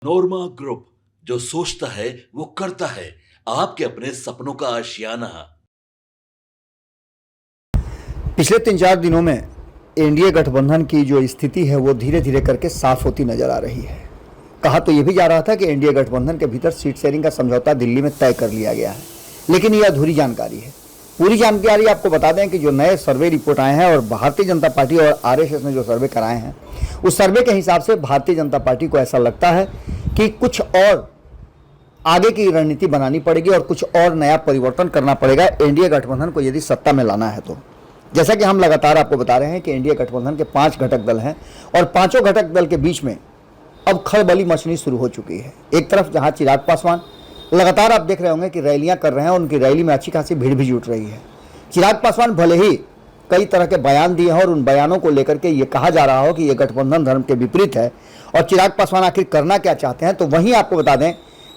नोरमा group, जो सोचता है वो करता है। आपके अपने सपनों का आशियाना। पिछले 3-4 दिनों में एनडीए गठबंधन की जो स्थिति है वो धीरे धीरे करके साफ होती नजर आ रही है। कहा तो ये भी जा रहा था कि एनडीए गठबंधन के भीतर सीट शेयरिंग का समझौता दिल्ली में तय कर लिया गया है, लेकिन ये अधूरी जानकारी है। पूरी जानकारी आपको बता दें कि जो नए सर्वे रिपोर्ट आए हैं और भारतीय जनता पार्टी और आरएसएस ने जो सर्वे कराए हैं, उस सर्वे के हिसाब से भारतीय जनता पार्टी को ऐसा लगता है कि कुछ और आगे की रणनीति बनानी पड़ेगी और कुछ और नया परिवर्तन करना पड़ेगा एनडीए गठबंधन को यदि सत्ता में लाना है तो। जैसा कि हम लगातार आपको बता रहे हैं कि एनडीए गठबंधन के 5 घटक दल हैं और पांचों घटक दल के बीच में अब खलबली मचनी शुरू हो चुकी है। एक तरफ जहां चिराग पासवान लगातार आप देख रहे होंगे कि रैलियां कर रहे हैं, उनकी रैली में अच्छी खासी भीड़ भी जुट रही है। चिराग पासवान भले ही कई तरह के बयान दिए हैं और उन बयानों को लेकर के ये कहा जा रहा हो कि ये गठबंधन धर्म के विपरीत है और चिराग पासवान आखिर करना क्या चाहते हैं, तो वहीं आपको बता दें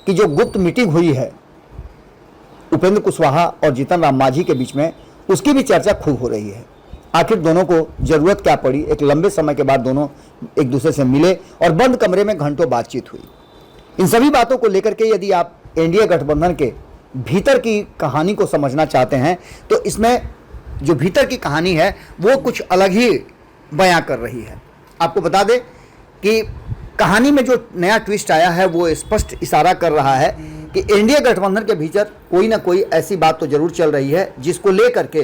कि जो गुप्त मीटिंग हुई है उपेंद्र कुशवाहा और जीतन राम मांझी के बीच में, उसकी भी चर्चा खूब हो रही है। आखिर दोनों को जरूरत क्या पड़ी, एक लंबे समय के बाद दोनों एक दूसरे से मिले और बंद कमरे में घंटों बातचीत हुई। इन सभी बातों को लेकर के यदि आप एनडीए गठबंधन के भीतर की कहानी को समझना चाहते हैं तो इसमें जो भीतर की कहानी है वो कुछ अलग ही बयां कर रही है। आपको बता दें कि कहानी में जो नया ट्विस्ट आया है वो स्पष्ट इशारा कर रहा है कि एनडीए गठबंधन के भीतर कोई ना कोई ऐसी बात तो जरूर चल रही है जिसको लेकर के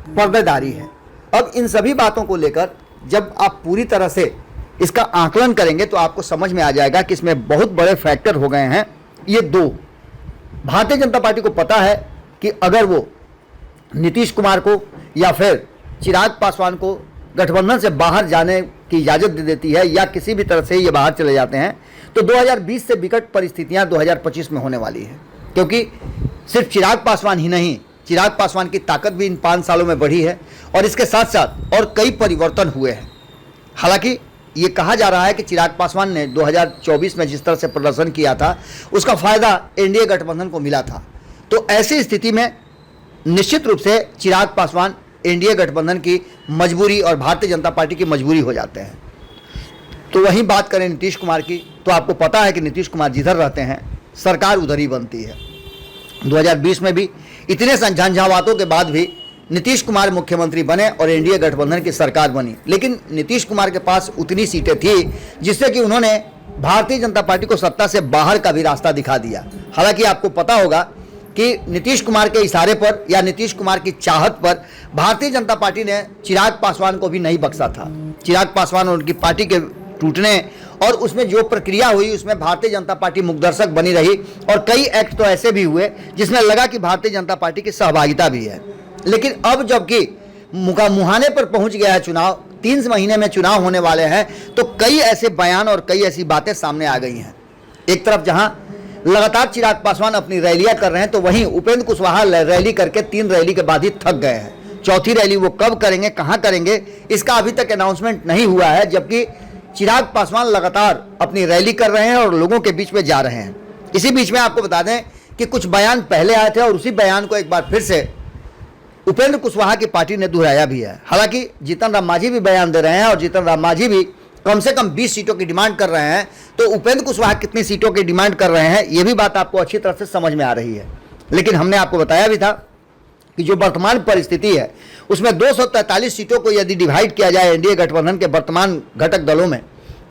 पर्देदारी है। अब इन सभी बातों को लेकर जब आप पूरी तरह से इसका आकलन करेंगे तो आपको समझ में आ जाएगा कि इसमें बहुत बड़े फैक्टर हो गए हैं ये दो। भारतीय जनता पार्टी को पता है कि अगर वो नीतीश कुमार को या फिर चिराग पासवान को गठबंधन से बाहर जाने की इजाज़त दे देती है या किसी भी तरह से ये बाहर चले जाते हैं तो 2020 से विकट परिस्थितियां 2025 में होने वाली है। क्योंकि सिर्फ चिराग पासवान ही नहीं, चिराग पासवान की ताकत भी इन 5 सालों में बढ़ी है और इसके साथ साथ और कई परिवर्तन हुए हैं। हालांकि ये कहा जा रहा है कि चिराग पासवान ने 2024 में जिस तरह से प्रदर्शन किया था उसका फायदा एनडीए गठबंधन को मिला था। तो ऐसी स्थिति में निश्चित रूप से चिराग पासवान एनडीए गठबंधन की मजबूरी और भारतीय जनता पार्टी की मजबूरी हो जाते हैं। तो वहीं बात करें नीतीश कुमार की, तो आपको पता है कि नीतीश कुमार जिधर रहते हैं सरकार उधर ही बनती है। 2020 में भी इतने झंझावातों के बाद भी नीतीश कुमार मुख्यमंत्री बने और एनडीए गठबंधन की सरकार बनी, लेकिन नीतीश कुमार के पास उतनी सीटें थी जिससे कि उन्होंने भारतीय जनता पार्टी को सत्ता से बाहर का भी रास्ता दिखा दिया। हालांकि आपको पता होगा कि नीतीश कुमार के इशारे पर या नीतीश कुमार की चाहत पर भारतीय जनता पार्टी ने चिराग पासवान को भी नहीं बख्शा था। चिराग पासवान और उनकी पार्टी के टूटने और उसमें जो प्रक्रिया हुई उसमें भारतीय जनता पार्टी मुखदर्शक बनी रही और कई एक्ट तो ऐसे भी हुए जिसमें लगा कि भारतीय जनता पार्टी की सहभागिता भी है। लेकिन अब जबकि मुहाने पर पहुंच गया है चुनाव, 3 महीने में चुनाव होने वाले हैं, तो कई ऐसे बयान और कई ऐसी बातें सामने आ गई हैं। एक तरफ जहां लगातार चिराग पासवान अपनी रैलियां कर रहे हैं तो वहीं उपेंद्र कुशवाहा रैली करके 3 रैली के बाद ही थक गए हैं। चौथी रैली वो कब करेंगे, कहां करेंगे, इसका अभी तक अनाउंसमेंट नहीं हुआ है। जबकि चिराग पासवान लगातार अपनी रैली कर रहे हैं और लोगों के बीच में जा रहे हैं। इसी बीच में आपको बता दें कि कुछ बयान पहले आए थे और उसी बयान को एक बार फिर से उपेंद्र कुशवाहा की पार्टी ने दोहराया भी है। हालांकि जीतन राम मांझी भी बयान दे रहे हैं और जीतन राम मांझी भी कम से कम 20 सीटों की डिमांड कर रहे हैं। तो उपेंद्र कुशवाहा कितनी सीटों की डिमांड कर रहे हैं ये भी बात आपको अच्छी तरह से समझ में आ रही है। लेकिन हमने आपको बताया भी था कि जो वर्तमान परिस्थिति है उसमें 243 सीटों को यदि डिवाइड किया जाए एनडीए गठबंधन के वर्तमान घटक दलों में,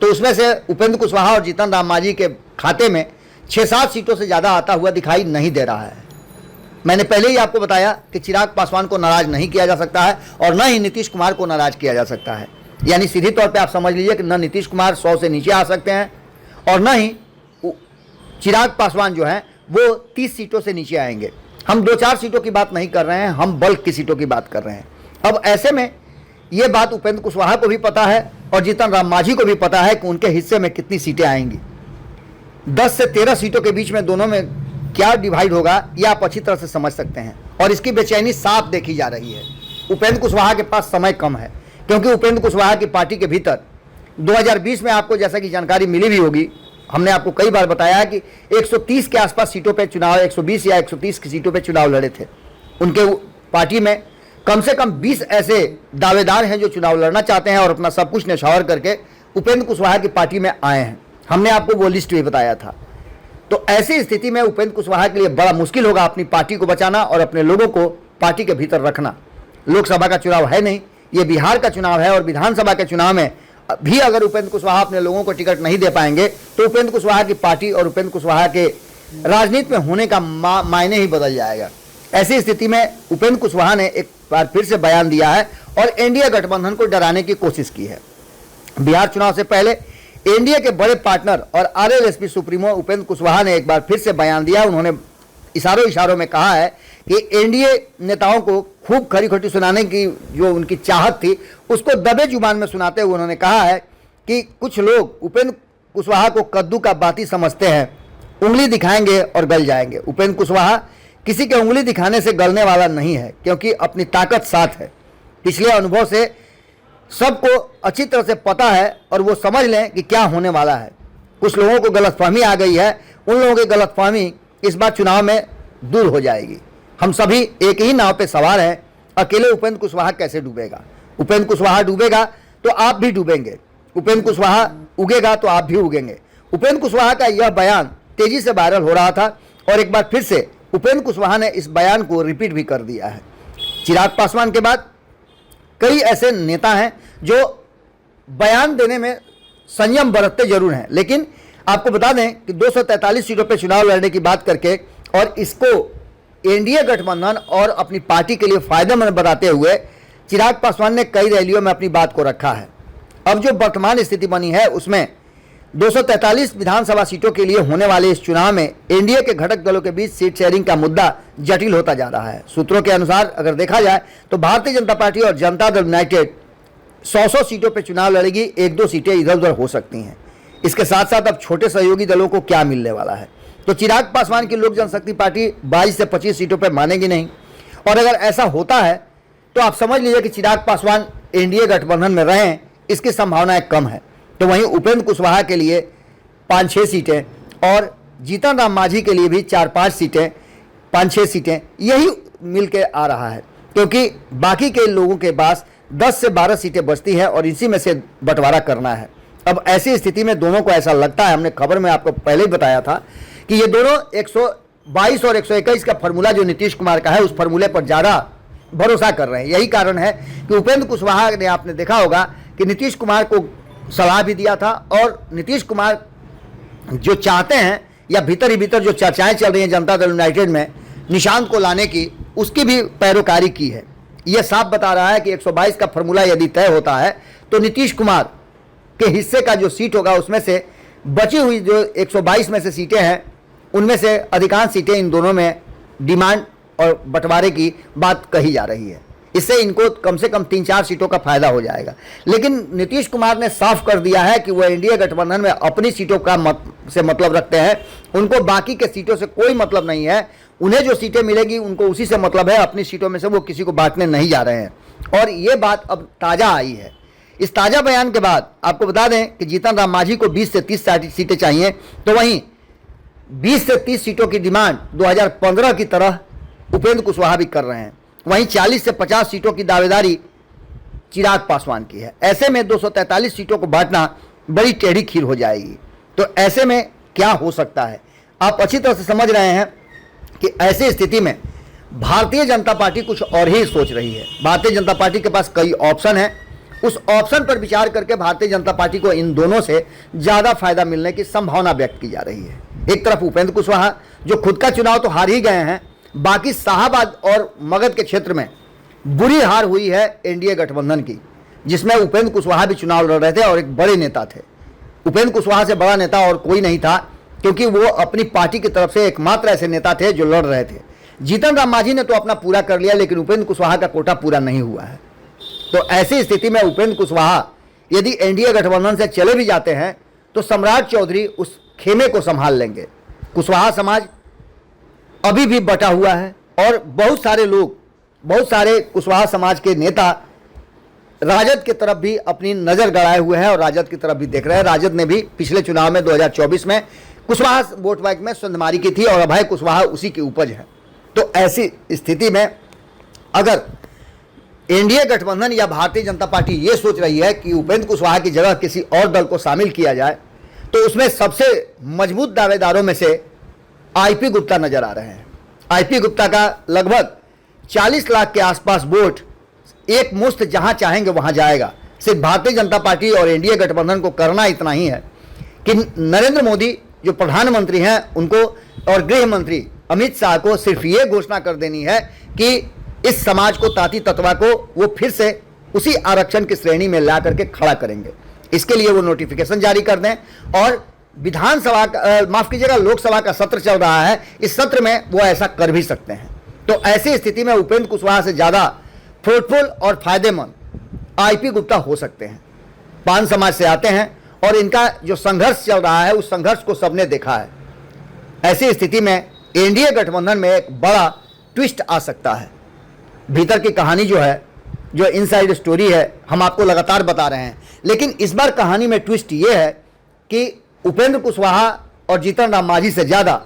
तो उसमें से उपेंद्र कुशवाहा और जीतन राम मांझी के खाते में 6-7 सीटों से ज़्यादा आता हुआ दिखाई नहीं दे रहा है। मैंने पहले ही आपको बताया कि चिराग पासवान को नाराज नहीं किया जा सकता है और न ही नीतीश कुमार को नाराज किया जा सकता है। यानी सीधी तौर पे आप समझ लीजिए कि न नीतीश कुमार 100 से नीचे आ सकते हैं और न ही चिराग पासवान जो हैं वो 30 सीटों से नीचे आएंगे। हम 2-4 सीटों की बात नहीं कर रहे हैं, हम बल्क की सीटों की बात कर रहे हैं। अब ऐसे में ये बात उपेंद्र कुशवाहा को भी पता है और जीतन राम मांझी को भी पता है कि उनके हिस्से में कितनी सीटें आएंगी। 10 से 13 सीटों के बीच में दोनों में क्या डिवाइड होगा ये आप अच्छी तरह से समझ सकते हैं और इसकी बेचैनी साफ देखी जा रही है। उपेंद्र कुशवाहा के पास समय कम है क्योंकि उपेंद्र कुशवाहा की पार्टी के भीतर 2020 में आपको जैसा कि जानकारी मिली भी होगी, हमने आपको कई बार बताया है कि 130 के आसपास सीटों पे चुनाव, 120 या 130 की सीटों पे चुनाव लड़े थे। उनके पार्टी में कम से कम 20 ऐसे दावेदार हैं जो चुनाव लड़ना चाहते हैं और अपना सब कुछ न्यौछावर करके उपेंद्र कुशवाहा की पार्टी में आए हैं। हमने आपको वो लिस्ट भी बताया था। तो ऐसी स्थिति में उपेंद्र कुशवाहा के लिए बड़ा मुश्किल होगा अपनी पार्टी को बचाना और अपने लोगों को पार्टी के भीतर रखना। लोकसभा का चुनाव है नहीं, ये बिहार का चुनाव है, और विधानसभा के चुनाव में भी अगर उपेंद्र कुशवाहा अपने लोगों को टिकट नहीं दे पाएंगे तो उपेंद्र कुशवाहा की पार्टी और उपेंद्र कुशवाहा के राजनीति में होने का मायने ही बदल जाएगा। ऐसी स्थिति में उपेंद्र कुशवाहा ने एक बार फिर से बयान दिया है और एनडीए गठबंधन को डराने की कोशिश की है। बिहार चुनाव से पहले एनडीए के बड़े पार्टनर और आरएलएसपी सुप्रीमो उपेंद्र कुशवाहा ने एक बार फिर से बयान दिया। उन्होंने इशारों में कहा है कि एनडीए नेताओं को खूब खरी खोटी सुनाने की जो उनकी चाहत थी उसको दबे जुबान में सुनाते हुए उन्होंने कहा है कि कुछ लोग उपेंद्र कुशवाहा को कद्दू का बाती समझते हैं, उंगली दिखाएंगे और गल जाएंगे। उपेंद्र कुशवाहा किसी के उंगली दिखाने से गलने वाला नहीं है, क्योंकि अपनी ताकत साथ है। पिछले अनुभव से सबको अच्छी तरह से पता है और वो समझ लें कि क्या होने वाला है। कुछ लोगों को गलतफहमी आ गई है, उन लोगों की गलतफहमी इस बार चुनाव में दूर हो जाएगी। हम सभी एक ही नाव पे सवार हैं, अकेले उपेंद्र कुशवाहा कैसे डूबेगा? उपेंद्र कुशवाहा डूबेगा तो आप भी डूबेंगे, उपेंद्र कुशवाहा उगेगा तो आप भी उगेंगे। उपेंद्र कुशवाहा का यह बयान तेजी से वायरल हो रहा था और एक बार फिर से उपेंद्र कुशवाहा ने इस बयान को रिपीट भी कर दिया है। चिराग पासवान के बाद कई ऐसे नेता हैं जो बयान देने में संयम बरतते जरूर हैं, लेकिन आपको बता दें कि 243 सीटों पर चुनाव लड़ने की बात करके और इसको एनडीए गठबंधन और अपनी पार्टी के लिए फायदेमंद बताते हुए चिराग पासवान ने कई रैलियों में अपनी बात को रखा है। अब जो वर्तमान स्थिति बनी है उसमें 243 विधानसभा सीटों के लिए होने वाले इस चुनाव में एनडीए के घटक दलों के बीच सीट शेयरिंग का मुद्दा जटिल होता जा रहा है। सूत्रों के अनुसार अगर देखा जाए तो भारतीय जनता पार्टी और जनता दल यूनाइटेड 100 सीटों पर चुनाव लड़ेगी, 1-2 सीटें इधर उधर हो सकती हैं। इसके साथ साथ अब छोटे सहयोगी दलों को क्या मिलने वाला है? तो चिराग पासवान की लोक जनशक्ति पार्टी 22 से 25 सीटों पर मानेगी नहीं, और अगर ऐसा होता है तो आप समझ लीजिए कि चिराग पासवान एनडीए गठबंधन में रहें, इसकी संभावनाएं कम है। तो वहीं उपेंद्र कुशवाहा के लिए 5-6 सीटें और जीतन राम मांझी के लिए भी 4-5 सीटें, 5-6 सीटें यही मिल के आ रहा है, क्योंकि बाकी के लोगों के पास 10 से 12 सीटें बचती हैं और इसी में से बंटवारा करना है। अब ऐसी स्थिति में दोनों को ऐसा लगता है, हमने खबर में आपको पहले ही बताया था कि ये दोनों 122 और 121 का फॉर्मूला जो नीतीश कुमार का है उस फॉर्मूले पर ज़्यादा भरोसा कर रहे हैं। यही कारण है कि उपेंद्र कुशवाहा ने, आपने देखा होगा कि नीतीश कुमार को सलाह भी दिया था, और नीतीश कुमार जो चाहते हैं या भीतर ही भीतर जो चर्चाएं चल रही हैं जनता दल यूनाइटेड में निशांत को लाने की, उसकी भी पैरोकारी की है। यह साफ बता रहा है कि 122 का फॉर्मूला यदि तय होता है तो नीतीश कुमार के हिस्से का जो सीट होगा उसमें से बची हुई जो 122 में से सीटें हैं उनमें से अधिकांश सीटें इन दोनों में डिमांड और बंटवारे की बात कही जा रही है। इससे इनको कम से कम 3-4 सीटों का फायदा हो जाएगा। लेकिन नीतीश कुमार ने साफ कर दिया है कि वो एनडीए गठबंधन में अपनी सीटों का से मतलब रखते हैं, उनको बाकी के सीटों से कोई मतलब नहीं है। उन्हें जो सीटें मिलेगी उनको उसी से मतलब है, अपनी सीटों में से वो किसी को बांटने नहीं जा रहे हैं। और ये बात अब ताज़ा आई है। इस ताज़ा बयान के बाद आपको बता दें कि जीतन राम मांझी को 20 से 30 सीटें चाहिए, तो वहीं 20 से 30 सीटों की डिमांड 2015 की तरह उपेंद्र कुशवाहा भी कर रहे हैं। वहीं 40 से 50 सीटों की दावेदारी चिराग पासवान की है। ऐसे में 243 सीटों को बांटना बड़ी टेढ़ी खीर हो जाएगी। तो ऐसे में क्या हो सकता है, आप अच्छी तरह से समझ रहे हैं कि ऐसी स्थिति में भारतीय जनता पार्टी कुछ और ही सोच रही है। भारतीय जनता पार्टी के पास कई ऑप्शन हैं, उस ऑप्शन पर विचार करके भारतीय जनता पार्टी को इन दोनों से ज़्यादा फायदा मिलने की संभावना व्यक्त की जा रही है। एक तरफ उपेंद्र कुशवाहा जो खुद का चुनाव तो हार ही गए हैं, बाकी शाहाबाद और मगध के क्षेत्र में बुरी हार हुई है एनडीए गठबंधन की, जिसमें उपेंद्र कुशवाहा भी चुनाव लड़ रहे थे और एक बड़े नेता थे। उपेंद्र कुशवाहा से बड़ा नेता और कोई नहीं था, क्योंकि वो अपनी पार्टी की तरफ से एकमात्र ऐसे नेता थे जो लड़ रहे थे। जीतन राम मांझी ने तो अपना पूरा कर लिया, लेकिन उपेंद्र कुशवाहा का कोटा पूरा नहीं हुआ है। तो ऐसी स्थिति में उपेंद्र कुशवाहा यदि एनडीए गठबंधन से चले भी जाते हैं तो सम्राट चौधरी उस खेमे को संभाल लेंगे। कुशवाहा समाज अभी भी बटा हुआ है और बहुत सारे लोग, बहुत सारे कुशवाहा समाज के नेता राजद की तरफ भी अपनी नज़र गड़ाए हुए हैं और राजद की तरफ भी देख रहे हैं। राजद ने भी पिछले चुनाव में 2024 में कुशवाहा वोट बैंक में संधमारी की थी और अभय कुशवाहा उसी की उपज है। तो ऐसी स्थिति में अगर एनडीए गठबंधन या भारतीय जनता पार्टी ये सोच रही है कि उपेंद्र कुशवाहा की जगह किसी और दल को शामिल किया जाए, तो उसमें सबसे मजबूत दावेदारों में से आईपी गुप्ता नजर आ रहे हैं। आईपी गुप्ता का लगभग 40 लाख के आसपास वोट एक मुश्त जहां चाहेंगे वहां जाएगा। सिर्फ भारतीय जनता पार्टी और एनडीए गठबंधन को करना इतना ही है कि नरेंद्र मोदी जो प्रधानमंत्री हैं उनको और गृह मंत्री अमित शाह को सिर्फ ये घोषणा कर देनी है कि इस समाज को, ताती तत्वा को वो फिर से उसी आरक्षण की श्रेणी में ला करके खड़ा करेंगे। इसके लिए वो नोटिफिकेशन जारी कर दें और विधानसभा माफ कीजिएगा, लोकसभा का सत्र चल रहा है, इस सत्र में वो ऐसा कर भी सकते हैं। तो ऐसी स्थिति में उपेंद्र कुशवाहा से ज़्यादा फ्रूटफुल और फायदेमंद आईपी गुप्ता हो सकते हैं। पान समाज से आते हैं और इनका जो संघर्ष चल रहा है उस संघर्ष को सबने देखा है। ऐसी स्थिति में एनडीए गठबंधन में एक बड़ा ट्विस्ट आ सकता है। भीतर की कहानी जो है, जो इनसाइड स्टोरी है, हम आपको लगातार बता रहे हैं, लेकिन इस बार कहानी में ट्विस्ट ये है कि उपेंद्र कुशवाहा और जीतन राम मांझी से ज़्यादा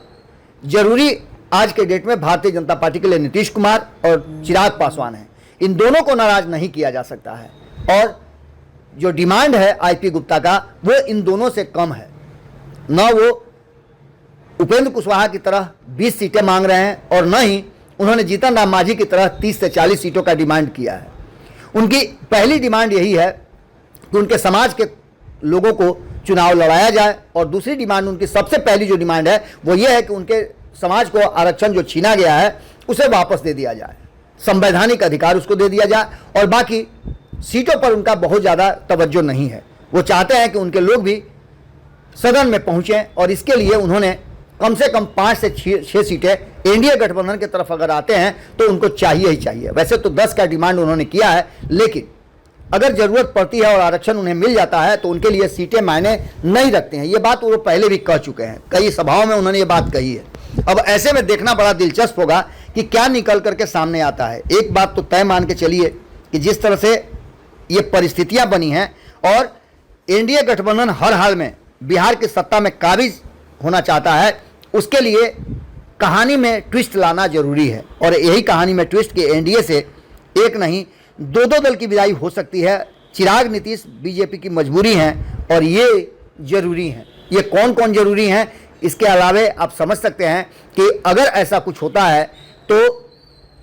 जरूरी आज के डेट में भारतीय जनता पार्टी के लिए नीतीश कुमार और चिराग पासवान हैं। इन दोनों को नाराज नहीं किया जा सकता है और जो डिमांड है आईपी गुप्ता का वो इन दोनों से कम है। न वो उपेंद्र कुशवाहा की तरह 20 सीटें मांग रहे हैं और न ही उन्होंने जीतन राम मांझी की तरह 30 से 40 सीटों का डिमांड किया है। उनकी पहली डिमांड यही है कि उनके समाज के लोगों को चुनाव लड़ाया जाए और दूसरी डिमांड, उनकी सबसे पहली जो डिमांड है वो ये है कि उनके समाज को आरक्षण जो छीना गया है उसे वापस दे दिया जाए, संवैधानिक अधिकार उसको दे दिया जाए और बाकी सीटों पर उनका बहुत ज़्यादा तवज्जो नहीं है। वो चाहते हैं कि उनके लोग भी सदन में पहुँचें और इसके लिए उन्होंने कम से कम 5 से 6 सीटें एनडीए गठबंधन की तरफ अगर आते हैं तो उनको चाहिए ही चाहिए। वैसे तो 10 का डिमांड उन्होंने किया है, लेकिन अगर ज़रूरत पड़ती है और आरक्षण उन्हें मिल जाता है तो उनके लिए सीटें मायने नहीं रखते हैं। ये बात वो पहले भी कह चुके हैं, कई सभाओं में उन्होंने ये बात कही है। अब ऐसे में देखना बड़ा दिलचस्प होगा कि क्या निकल करके सामने आता है। एक बात तो तय मान के चलिए कि जिस तरह से ये परिस्थितियां बनी हैं और एनडीए गठबंधन हर हाल में बिहार की सत्ता में काबिज होना चाहता है, उसके लिए कहानी में ट्विस्ट लाना जरूरी है। और यही कहानी में ट्विस्ट के एनडीए से एक नहीं 2-2 दल की विदाई हो सकती है। चिराग, नीतीश बीजेपी की मजबूरी है और ये जरूरी हैं। ये कौन कौन जरूरी हैं, इसके अलावे आप समझ सकते हैं कि अगर ऐसा कुछ होता है तो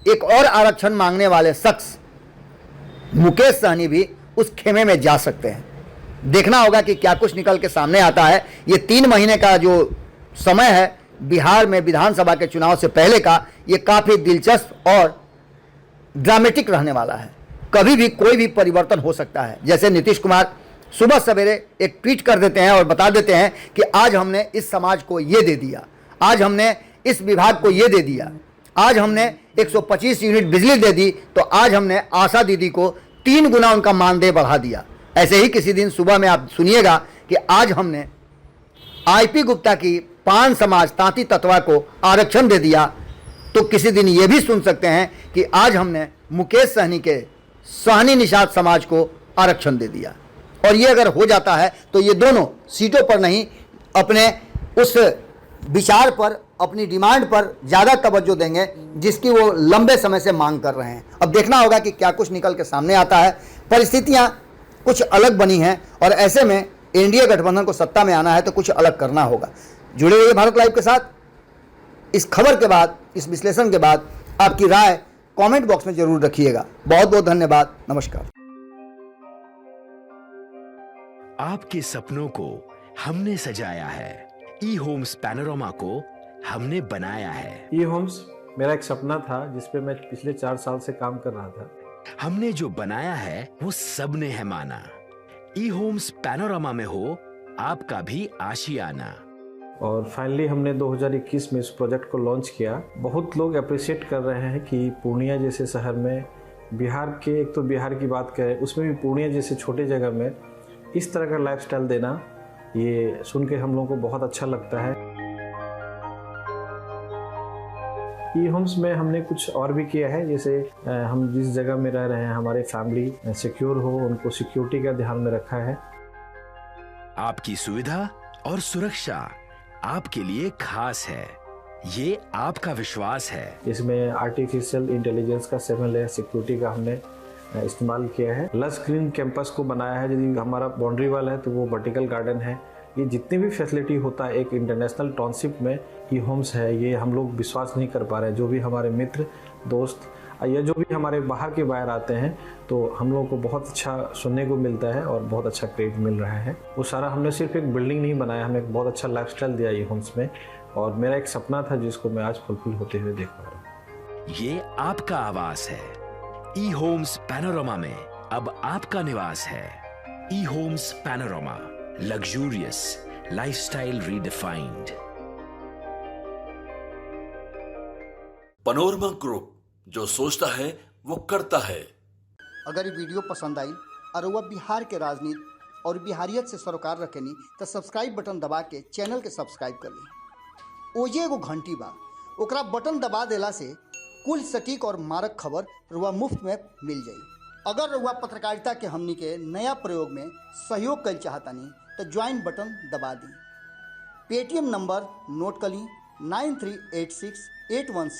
एक और आरक्षण मांगने वाले शख्स मुकेश सहनी भी उस खेमे में जा सकते हैं। देखना होगा कि क्या कुछ निकल के सामने आता है। ये 3 महीने का जो समय है बिहार में विधानसभा के चुनाव से पहले का, ये काफ़ी दिलचस्प और ड्रामेटिक रहने वाला है। कभी भी कोई भी परिवर्तन हो सकता है। जैसे नीतीश कुमार सुबह सवेरे एक ट्वीट कर देते हैं और बता देते हैं कि आज हमने इस समाज को ये दे दिया, आज हमने इस विभाग को ये दे दिया, आज हमने 125 यूनिट बिजली दे दी, तो आज हमने आशा दीदी को 3 गुना उनका मानदेय बढ़ा दिया। ऐसे ही किसी दिन सुबह में आप सुनिएगा कि आज हमने आईपी गुप्ता की पान समाज, तांती तत्वा को आरक्षण दे दिया। तो किसी दिन ये भी सुन सकते हैं कि आज हमने मुकेश सहनी के सहनी निषाद समाज को आरक्षण दे दिया। और ये अगर हो जाता है तो ये दोनों सीटों पर नहीं, अपने उस विचार पर, अपनी डिमांड पर ज़्यादा तवज्जो देंगे जिसकी वो लंबे समय से मांग कर रहे हैं। अब देखना होगा कि क्या कुछ निकल के सामने आता है। परिस्थितियाँ कुछ अलग बनी हैं और ऐसे में एनडीए गठबंधन को सत्ता में आना है तो कुछ अलग करना होगा। जुड़े रहिए भारत लाइव के साथ। इस खबर के बाद, इस विश्लेषण के बाद आपकी राय कमेंट बॉक्स में जरूर रखिएगा। बहुत बहुत धन्यवाद। नमस्कार। आपके सपनों को हमने सजाया है, ई होम्स पैनोरामा को हमने बनाया है। ई होम्स मेरा एक सपना था जिस पे मैं पिछले 4 साल से काम कर रहा था। हमने जो बनाया है वो सबने है माना। ई होम्स पैनोरामा में हो आपका भी आशियाना। और फाइनली हमने 2021 में इस प्रोजेक्ट को लॉन्च किया। बहुत लोग अप्रिशिएट कर रहे हैं कि पूर्णिया जैसे शहर में, बिहार के, एक तो बिहार की बात करें उसमें भी पूर्णिया जैसे छोटे जगह में इस तरह का लाइफस्टाइल देना, ये सुन के हम लोगों को बहुत अच्छा लगता है। ई होम्स में हमने कुछ और भी किया है, जैसे हम जिस जगह में रह रहे हैं हमारे फैमिली सिक्योर हो, उनको सिक्योरिटी का ध्यान में रखा है। आपकी सुविधा और सुरक्षा आपके लिए खास है, ये आपका विश्वास है। इसमें आर्टिफिशियल इंटेलिजेंस का 7 लेयर सिक्योरिटी का हमने इस्तेमाल किया है। लस ग्रीन कैंपस को बनाया है। यदि हमारा बाउंड्री वाल है तो वो वर्टिकल गार्डन है, ये जितनी भी फैसिलिटी होता है एक इंटरनेशनल टाउनशिप में ई होम्स है, ये हम लोग विश्वास नहीं कर पा रहे हैं। जो भी हमारे मित्र दोस्त या जो भी हमारे बाहर के बाहर आते हैं तो हम लोगों को बहुत अच्छा सुनने को मिलता है और बहुत अच्छा क्रेडिट मिल रहा है। वो सारा हमने सिर्फ एक बिल्डिंग नहीं बनाया, हमें एक बहुत अच्छा लाइफस्टाइल दिया ई होम्स में, और मेरा एक सपना था जिसको मैं आज फुलफिल होते हुए देख पा रहा हूँ। ये आपका आवास है। ई होम्स पैनोरामा में अब आपका निवास है। E homes Panorama, luxurious lifestyle redefined. Panorama group, जो सोचता है वो करता है। अगर ये वीडियो पसंद आई और वह बिहार के राजनीति और बिहारियत से सरोकार रखेनी तो सब्सक्राइब बटन दबा के चैनल के सब्सक्राइब कर ली। ओजे एगो घंटी बा, ओकरा बटन दबा देला से कुल सटीक और मारक खबर रुआ मुफ्त में मिल जाई। अगर रुआ पत्रकारिता के हमनी के नया प्रयोग में सहयोग कर चाहतानी तो ज्वाइन बटन दबा दी। पेटीएम नंबर नोट कर ली 938681